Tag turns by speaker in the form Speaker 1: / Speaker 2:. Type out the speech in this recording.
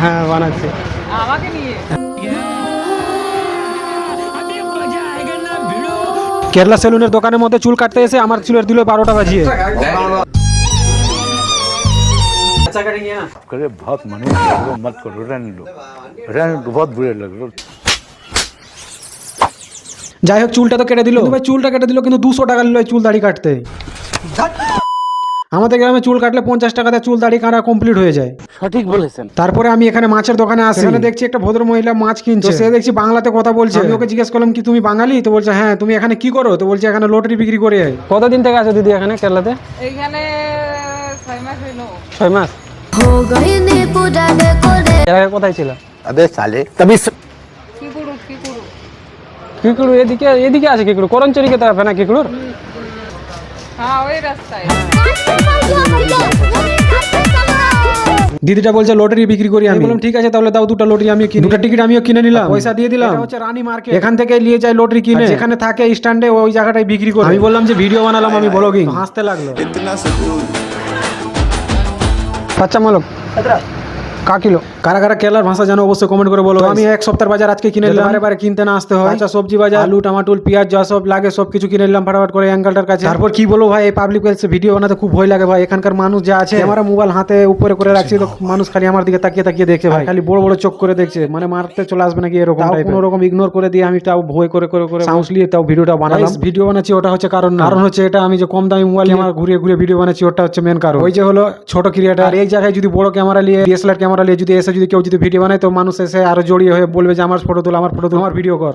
Speaker 1: হ্যাঁ বানাচ্ছে
Speaker 2: আমাকে নিয়ে
Speaker 1: কেরলা সেলুনের দোকানের মধ্যে চুল কাটতে এসে আমার চুলের দিল 12টা বাজিয়ে।
Speaker 3: करे बहुत मना करो मत करो रहने दो बहुत बुरे लग रहे।
Speaker 1: যাই হোক চুলটা তো কেটে দিল ভাই, চুলটা কেটে দিল কিন্তু 200 টাকা নিল চুল দাড়ি কাটতে। আমাদের গ্রামে চুল কাটলে 50 টাকাতে চুল দাড়ি কাটা কমপ্লিট হয়ে যায়।
Speaker 4: সঠিক বলেছেন।
Speaker 1: তারপরে আমি এখানে মাছের দোকানে আসি, এখানে দেখছি একটা ভদ্র মহিলা মাছ কিনছে, সে দেখছি বাংলাতে কথা বলছে। আমি ওকে জিজ্ঞেস করলাম কি তুমি বাঙালি? তো বলছে হ্যাঁ। তুমি এখানে কি করো? তো বলছে এখানে লটারি বিক্রি করে। কতদিন থেকে আছো দিদি এখানে কেরলাতে?
Speaker 2: এইখানে 6 মাস হইলো।
Speaker 1: 6 মাস। এর আগে কোথায় ছিল?
Speaker 3: अबे साले तभी
Speaker 2: কি করু
Speaker 1: কিকুড়ু এদিকে আছে কিকুড়ু করঞ্চরিকে তো হবে না কিকুড়ুর?
Speaker 2: হ্যাঁ ওই রাস্তায়।
Speaker 1: দিদিটা বলছে লটারি বিক্রি করি। আমি বললাম ঠিক আছে তাহলে দাও দুটো লটারি আমিও কিনি। দুটো টিকিট আমিও কিনে নিলাম, পয়সা দিয়ে দিলাম। এটা হচ্ছে রানী মার্কেট, এখান থেকে নিয়ে যায় লটারি কিনে, যেখানে থাকে স্ট্যান্ডে ওই জায়গাটায় বিক্রি করে। আমি বললাম যে ভিডিও বানালাম আমি ব্লগিং, হাসতে লাগলো। আচ্ছা মালক কা কিলো? কারা কারা কেরলার ভাষা জানো অবশ্যই কমেন্ট করে বলো। আমি এক সপ্তাহের বাজার আজকে কিনে নিলাম, বারে কিনতে না আসতে হয়। আচ্ছা সবজি বাজার আলু টমাটোল পেঁয়াজ যা সব লাগে সব কিছু কিনে নিলাম ফটাফট করে অ্যাঙ্কেলটার কাছে। তারপর কি বলবো ভাই, এই পাবলিক প্লেসে ভিডিও বানাতে খুব ভয় লাগে ভাই। এখানকার মানুষ যা আছে, আমার মোবাইল হাতে উপরে করে রাখছি তো মানুষ খালি আমার দিকে তাকিয়ে তাকিয়ে দেখছে ভাই, খালি বড় বড় চোখ করে দেখছে, মানে মারতে চলে আসবে নাকি এরকম। কোনো রকম ইগনোর করে দিয়ে আমি তাও ভয় করে করে করে সাহস নিয়ে তাও ভিডিওটা বানালাম। ভিডিও বানাচ্ছি ওটা হচ্ছে কারণ না, কারণ হচ্ছে এটা আমি যে কম দামি মোবাইল আমার ঘুরিয়ে ঘুরিয়ে ভিডিও বানাচ্ছি ওটা হচ্ছে মেন কারণ। ওই যে হলো ছোট ক্রিয়েটার, এই জায়গায় যদি বড় ক্যামেরা নিয়ে ডিএসএলআর ক্যামেরা নিয়ে যদি এসে যদি কেউ যদি ভিডিও বানায় তো মানুষ এসে আরো জড়িয়ে হয়ে বলবে যে আমার ফটো তোল, আমার ভিডিও কর।